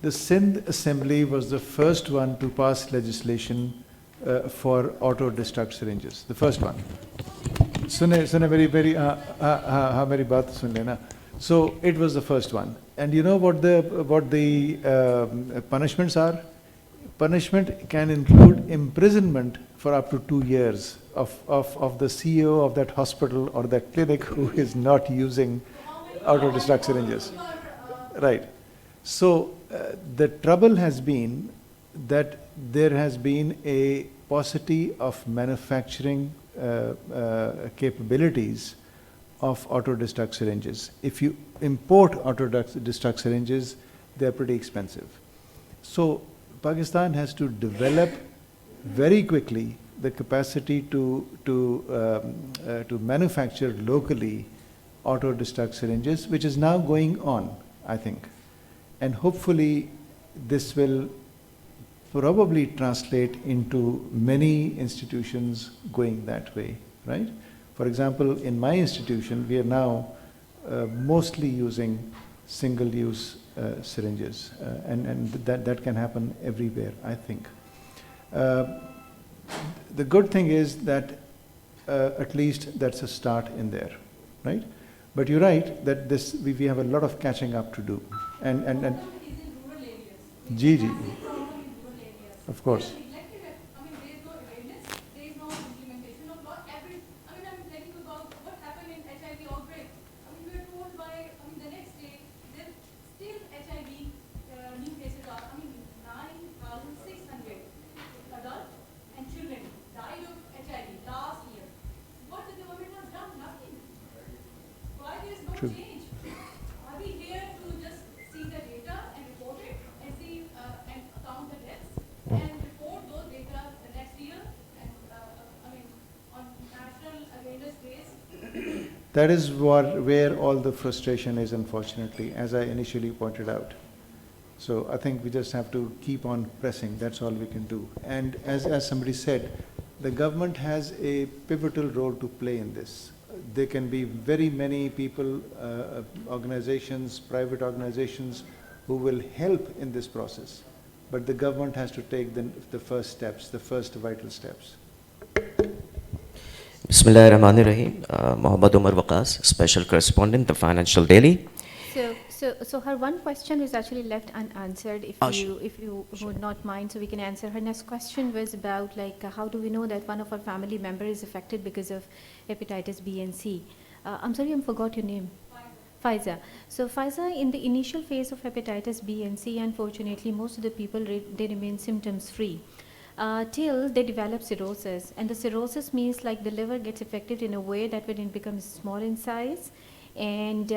The Sindh Assembly was the first one to pass legislation for auto-destruct syringes. The first one. सुने मेरी हाँ मेरी बात सुन लेना. So it was the first one. And you know what the punishments are? Punishment can include imprisonment for up to 2 years of the CEO of that hospital or that clinic who is not using auto-destruct syringes. Right. So the trouble has been that there has been a paucity of manufacturing capabilities of auto-destruct syringes. If you import auto-destruct syringes, they are pretty expensive. So Pakistan has to develop very quickly the capacity to manufacture locally auto-destruct syringes, which is now going on, I think. And hopefully this will probably translate into many institutions going that way, right? For example, in my institution, we are now mostly using single-use syringes, and that can happen everywhere, I think. The good thing is that at least that's a start in there, right? But you're right that we have a lot of catching up to do, and Gigi, of course. Are we here to just see the data and report it and see and count the deaths and report those data the next year and on national awareness base? That is where all the frustration is, unfortunately, as I initially pointed out. So I think we just have to keep on pressing. That's all we can do. And as somebody said, the government has a pivotal role to play in this. there can be very many people, organizations, private organizations who will help in this process. But the government has to take the first steps, the first vital steps. Bismillahirrahmanirrahim. Muhammad Umar Waqas, Special Correspondent, The Financial Daily. So her one question is actually left unanswered. If you would not mind, so we can answer. Her next question was about like how do we know that one of our family member is affected because of hepatitis B and C? I'm sorry, I forgot your name. Pfizer. So Pfizer, in the initial phase of hepatitis B and C, unfortunately, most of the people they remain symptoms free till they develop cirrhosis, and the cirrhosis means like the liver gets affected in a way that when it becomes small in size. And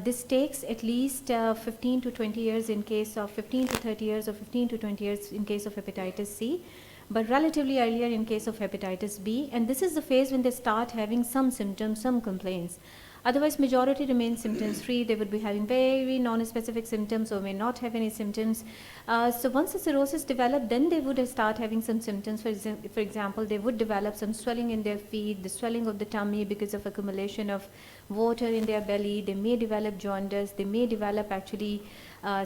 this takes at least 15 to 20 years in case of 15 to 30 years or 15 to 20 years in case of hepatitis C, but relatively earlier in case of hepatitis B. And this is the phase when they start having some symptoms, some complaints. Otherwise, majority remain symptoms free. They would be having very non-specific symptoms or may not have any symptoms. So once the cirrhosis develop, then they would start having some symptoms. For example, they would develop some swelling in their feet, the swelling of the tummy because of accumulation of water in their belly. They may develop jaundice. They may develop actually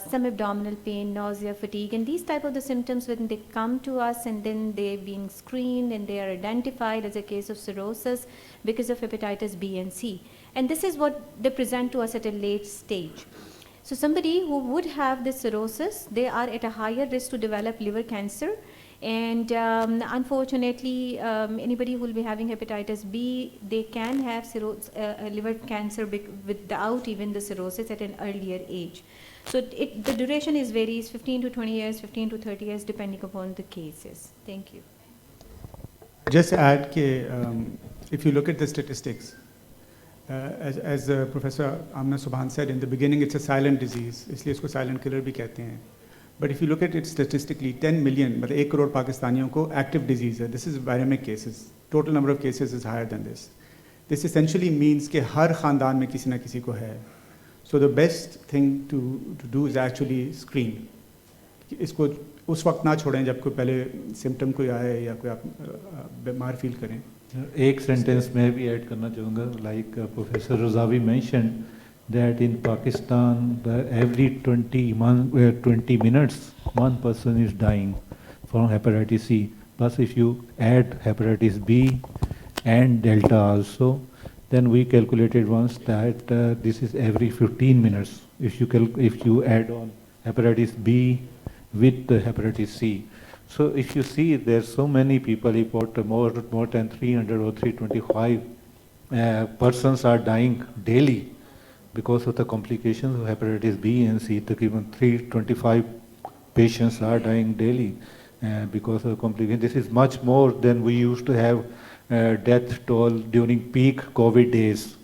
some abdominal pain, nausea, fatigue, and these type of the symptoms when they come to us and then they're being screened and they are identified as a case of cirrhosis because of hepatitis B and C. And this is what they present to us at a late stage. So somebody who would have this cirrhosis, they are at a higher risk to develop liver cancer. And unfortunately, anybody who will be having hepatitis B, they can have liver cancer without even the cirrhosis at an earlier age. So the duration is varies 15 to 20 years, 15 to 30 years, depending upon the cases. Thank you. Just add that if you look at the statistics, as Professor Amna Subhan said in the beginning, it's a silent disease. इसलिए इसको silent killer भी कहते हैं. But if you look at it statistically, 10 million, मतलब 1 करोड़ पाकिस्तानियों को active disease है. This is viremic cases. Total number of cases is higher than this. This essentially means कि हर खानदान में किसी न किसी को है. So the best thing to do is actually screen. इसको उस वक्त ना छोड़ें जब कोई पहले symptom कोई आए या कोई आप बीमार फील करें. एक सेंटेंस में भी ऐड करना चाहूँगा, like professor Razavi mention that in Pakistan every 20 minutes one person is dying from hepatitis C. Plus if you add hepatitis B and Delta also, then we calculated once that this is every 15 minutes if you add on hepatitis B with the hepatitis C. So if you see there's so many people report more than 300 or 325 persons are dying daily because of the complications of hepatitis B and C. Even 325 patients are dying daily because of complications. This is much more than we used to have death toll during peak COVID days.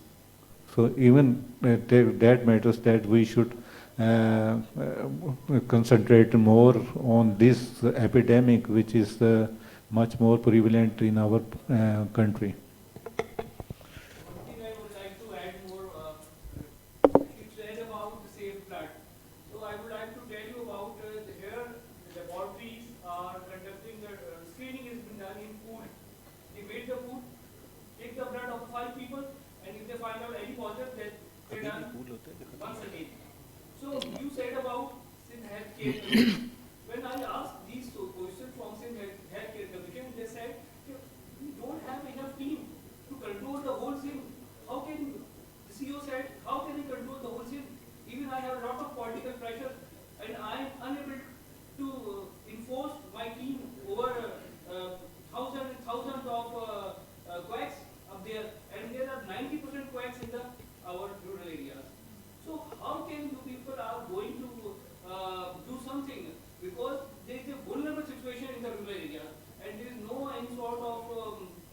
So even that matters that we should concentrate more on this epidemic, which is much more prevalent in our country. So you said about Sindh Healthcare. When I asked these questions from Sindh Healthcare Commission, they said we don't have enough team to control the whole thing. How can the CEO said how can he control the whole thing? Even I have a lot of political pressure, and I am unable to enforce my team over thousands and thousands of quacks up there, and there are 90% quacks in our rural areas. So how can you people are going to do something, because there is a vulnerable situation in the rural areas and there is no any sort of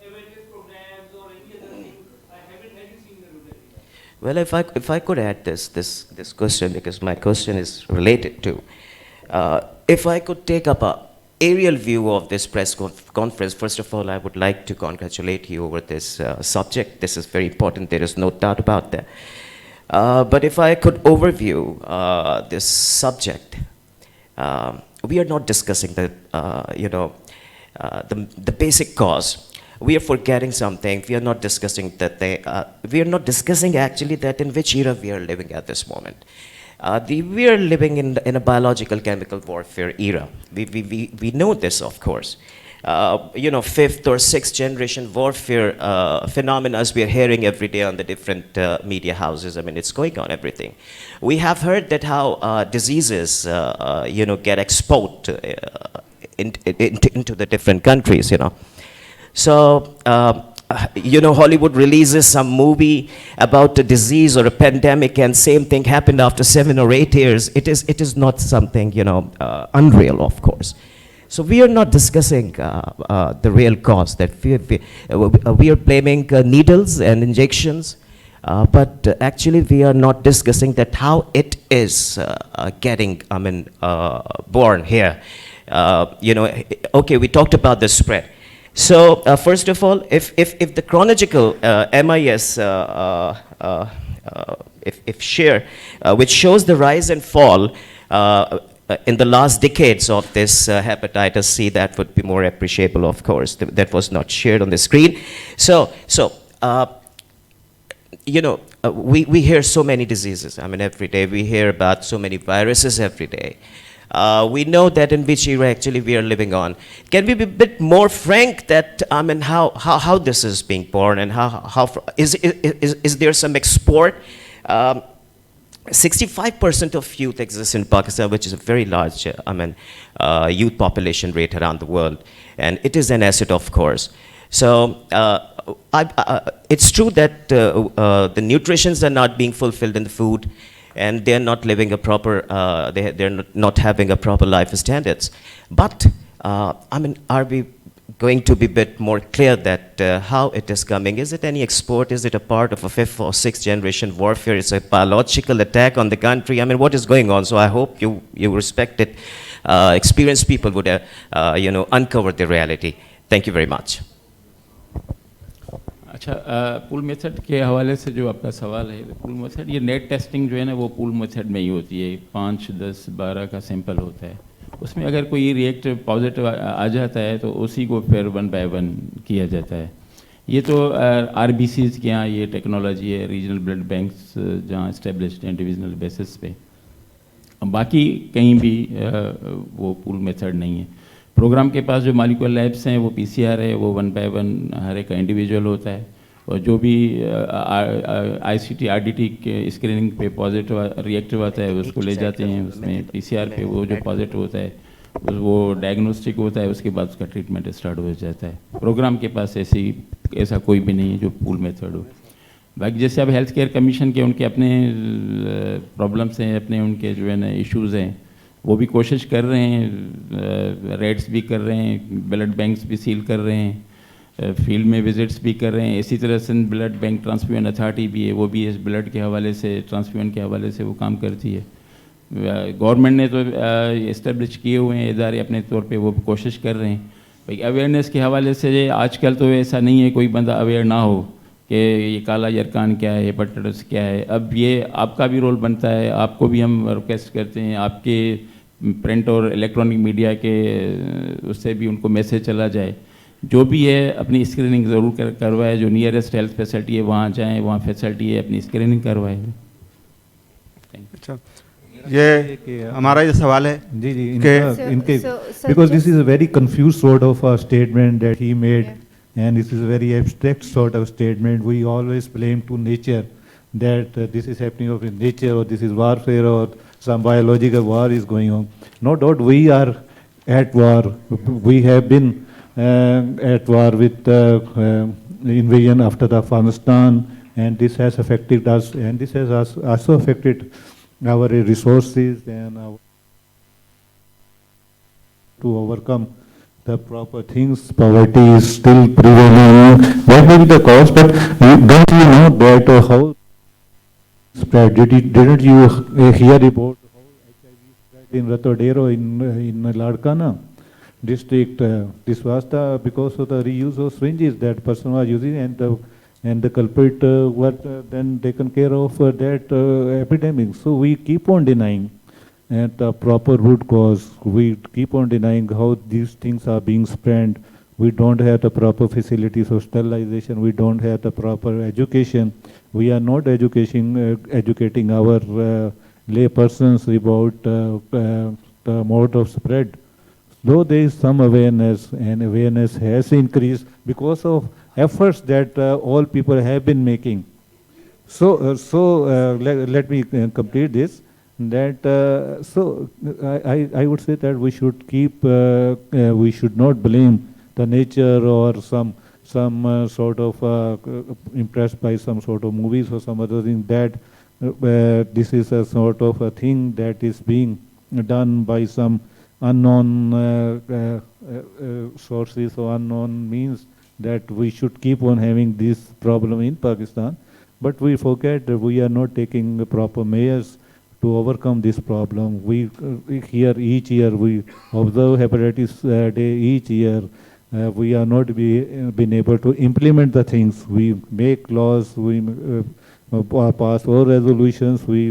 awareness programs or any other thing. I haven't seen in the rural areas. Well, if I could add this question, because my question is related to, if I could take up a aerial view of this press conference, first of all, I would like to congratulate you over this subject. This is very important. There is no doubt about that. But if I could overview this subject, we are not discussing the basic cause. we are forgetting something. We are not discussing that we are not discussing actually that in which era we are living at this moment. We are living in a biological chemical warfare era. We know this, of course. Fifth or sixth generation warfare phenomena as we are hearing every day on the different media houses. I mean, it's going on everything. We have heard that how diseases, get exported into the different countries, So, Hollywood releases some movie about a disease or a pandemic, and same thing happened after 7 or 8 years. It is not something, unreal, of course. So we are not discussing the real cause. That we are blaming needles and injections, but actually we are not discussing that how it is getting, born here. Okay, we talked about the spread. So first of all, if the chronological MIS, if share, which shows the rise and fall in the last decades of this hepatitis C, that would be more appreciable, of course. That was not shared on the screen. We hear so many diseases. I mean, every day we hear about so many viruses every day. We know that in which era actually we are living on. Can we be a bit more frank that, how this is being born, and is there some export? 65% of youth exists in Pakistan, which is a very large, youth population rate around the world, and it is an asset, of course. So it's true that the nutritions are not being fulfilled in the food, and they're not living a proper, they're not having a proper life standards. But, are we going to be a bit more clear that how it is coming? Is it any export? Is it a part of a 5th or 6th generation warfare? It's a biological attack on the country? I mean, what is going on? So I hope you respected, experienced people would, uncover the reality. Thank you very much. अच्छा, pool method के हवाले से जो आपका सवाल है, pool method, ये net testing जो है ना, वो पूल मेथड में ही होती है। 5, 10, 12 का सैंपल होता है। उसमें अगर कोई रिएक्ट पॉजिटिव आ जाता है तो उसी को फिर 1 by 1 किया जाता है। ये तो RBCs के यहाँ ये टेक्नोलॉजी है, रीजनल ब्लड बैंक्स जहाँ इस्टेब्लिश्ड हैं डिविजनल बेसिस पे। बाकी कहीं भी वो पूल मेथड नहीं है। प्रोग्राम के पास जो मॉलिक्यूलर लैब्स हैं, वो PCR है, वो 1 by 1 हर एक का इंडिविजुअल होता है। और जो भी ICT RDT के स्क्रीनिंग पे पॉजिटिव रिएक्टिव आता है, उसको ले जाते हैं। उसमें PCR पे वो जो पॉजिटिव होता है वो डायग्नोस्टिक होता है, उसके बाद उसका ट्रीटमेंट स्टार्ट हो जाता है। प्रोग्राम के पास ऐसा कोई भी नहीं है जो पूल मेथड हो। बाकी जैसे अब हेल्थ केयर कमीशन के उनके अपने प्रॉब्लम्स हैं, अपने उनके जो है ना इश्यूज़ हैं, वो भी कोशिश कर रहे हैं, रेड्स भी कर रहे हैं, ब्लड बैंक्स भी सील कर रहे हैं, फील्ड में विजिट्स भी कर रहे हैं। इसी तरह से ब्लड बैंक ट्रांसफ्यूजन अथॉरिटी भी है, वो भी इस ब्लड के हवाले से, ट्रांसफ्यूजन के हवाले से वो काम करती है। गवर्नमेंट ने तो इस्टेब्लिश किए हुए हैं इदारे अपने तौर पे, वो कोशिश कर रहे हैं। भाई अवेयरनेस के हवाले से आजकल तो ऐसा नहीं है कोई बंदा अवेयर ना हो कि ये काला यरकान क्या है, हेपेटाइटिस क्या है। अब ये आपका भी रोल बनता है, आपको भी हम रिक्वेस्ट करते हैं, आपके प्रिंट और इलेक्ट्रॉनिक मीडिया के उससे भी उनको मैसेज चला जाए। जो भी है अपनी स्क्रीनिंग ज़रूर करवाए, जो नियरेस्ट हेल्थ फैसिलिटी है वहाँ जाएँ, वहाँ फैसिलिटी है, अपनी स्क्रीनिंग करवाए। अच्छा, ये हमारा ये सवाल है जी इनके because this is a very confused sort of a statement that he made, and this is a very abstract sort of statement. We always blame to nature that this is happening of nature, or this is warfare, or some biological war is going on. No doubt we are at war. We have been at war with invasion after the Afghanistan, and this has affected us, and this has also affected our resources and our to overcome the proper things. Poverty is still prevailing. That may be the cause, but don't you know that how spread? Didn't you hear about how HIV spread in Ratodero in Ladkana district? This was because of the reuse of syringes that person was using, and the culprit were then taken care of that epidemic. So we keep on denying the proper root cause. We keep on denying how these things are being spread. we don't have the proper facilities for sterilization, we don't have the proper education, we are not educating our lay persons about the mode of spread. Though there is some awareness, and awareness has increased because of efforts that all people have been making. So, let me complete this. That I would say that we should keep, we should not blame the nature or some sort of impressed by some sort of movies or some other thing, that this is a sort of a thing that is being done by some unknown sources or unknown means, that we should keep on having this problem in Pakistan. But we forget that we are not taking the proper measures to overcome this problem. We here each year we observe hepatitis day each year. We are not been able to implement the things. We make laws, we pass all resolutions, we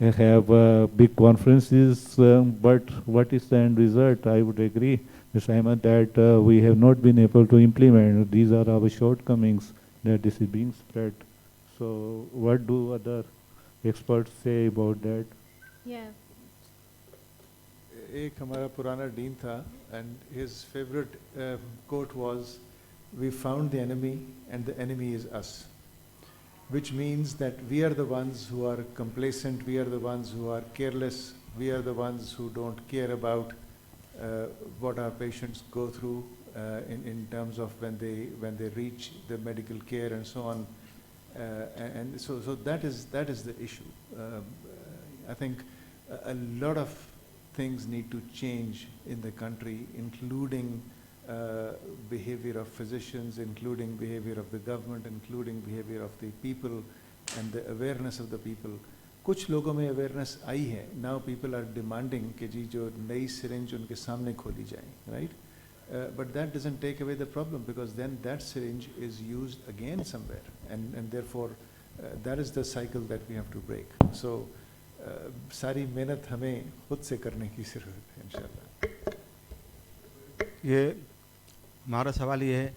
have big conferences, but what is the end result? I would agree, Mr. Ahmed, that we have not been able to implement. These are our shortcomings, that this is being spread. So what do other experts say about that? Yeah. एक हमारा पुराना dean था, and his favorite quote was, "We found the enemy, and the enemy is us." Which means that we are the ones who are complacent, we are the ones who are careless, we are the ones who don't care about what our patients go through in terms of when they reach the medical care and so on. And so that is the issue. I think a lot of things need to change in the country, including behavior of physicians, including behavior of the government, including behavior of the people and the awareness of the people. कुछ लोगों में awareness आई है. Now people are demanding कि जी जो नई syringe उनके सामने खोली जाए, right? But that doesn't take away the problem, because then that syringe is used again somewhere, and therefore that is the cycle that we have to break. So सारी मेहनत हमें खुद से करने की ज़रूरत है इंशाल्लाह. ये हमारा सवाल ये है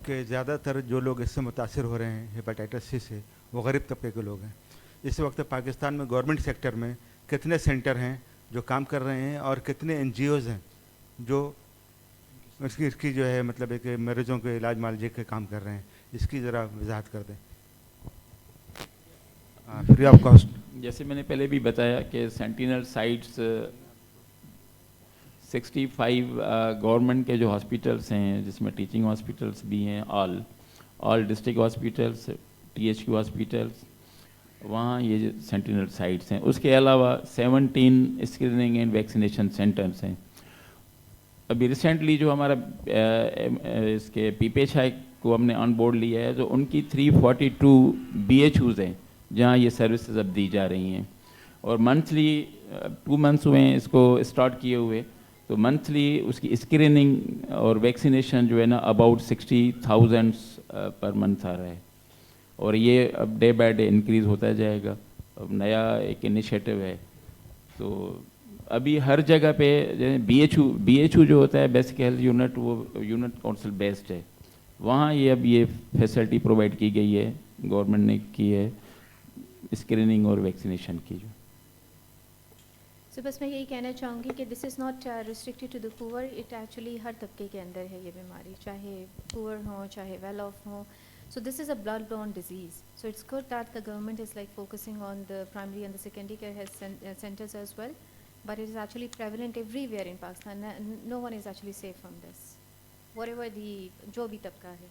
कि ज़्यादातर जो लोग इससे मुतासिर हो रहे हैं हेपेटाइटिस सी से, वो गरीब तबके के लोग हैं. इस वक्त पाकिस्तान में गवर्नमेंट सेक्टर में कितने सेंटर हैं जो काम कर रहे हैं, और कितने NGOs हैं जो इसकी जो है मतलब एक मरीजों के इलाज मालजे के काम कर रहे हैं? इसकी ज़रा वजाहत कर दें. Free of cost. जैसे मैंने पहले भी बताया कि सेंटिनल साइट्स 65 गवर्नमेंट के जो हॉस्पिटल्स हैं, जिसमें टीचिंग हॉस्पिटल्स भी हैं, all district hospitals, THQ hospitals, वहाँ ये सेंटिनल साइट्स हैं. उसके अलावा 17 स्क्रीनिंग एंड वैक्सीनेशन सेंटर्स हैं. अभी रिसेंटली जो हमारा इसके PPHI को हमने ऑन बोर्ड लिया है, तो उनकी 342 BHUs हैं जहाँ ये सर्विसेज अब दी जा रही हैं. और मंथली 2 मंथ्स हुए हैं इसको स्टार्ट किए हुए, तो मंथली उसकी स्क्रीनिंग और वैक्सीनेशन जो है ना अबाउट 60,000 पर मंथ आ रहा है, और ये अब डे बाय डे इंक्रीज़ होता जाएगा. अब नया एक इनिशिएटिव है. तो अभी हर जगह पे BHU जो होता है बेसिक हेल्थ यूनिट, वो यूनिट काउंसिल बेस्ड है. वहाँ ये अब ये फैसिलिटी प्रोवाइड की गई है, गवर्नमेंट ने की है स्क्रीनिंग और वैक्सीनेशन की. जो So बस मैं यही कहना चाहूँगी कि this is not restricted to the poor, it actually हर तबके के अंदर है ये बीमारी, चाहे पुअर हो चाहे वेल ऑफ हो. So this is a blood-borne disease. So it's good that the government is like focusing on the primary and the secondary care health centers as well, but it is actually prevalent everywhere in Pakistan. No one is actually safe from this, whatever the जो भी तबका है.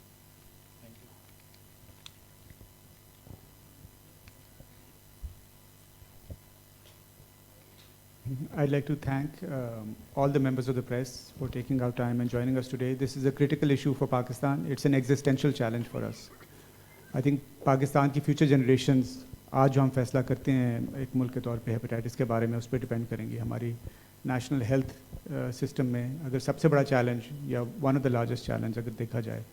I'd like to thank all the members of the press for taking out time and joining us today. This is a critical issue for Pakistan. It's an existential challenge for us. I think Pakistan की future generations आज जो हम फैसला करते हैं एक मुल्क के तौर पे हेपेटाइटिस के बारे में, उस पर डिपेंड करेंगी. हमारी नेशनल हेल्थ सिस्टम में अगर सबसे बड़ा चैलेंज या one of the largest challenge अगर देखा जाए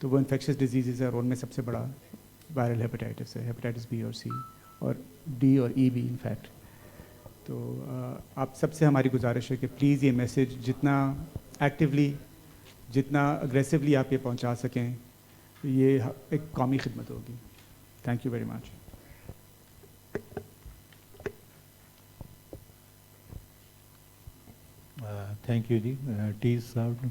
तो वो इन्फेक्शियस डिजीज़ है, और उनमें सबसे बड़ा वायरल हेपेटाइटिस है, हेपेटाइटिस B और C और D और E भी इनफैक्ट. तो आप सबसे हमारी गुजारिश है कि प्लीज़ ये मैसेज जितना एक्टिवली जितना अग्रेसिवली आप ये पहुंचा सकें, ये एक कौमी खिदमत होगी. Thank you very much. Thank you, ji. Tea is served.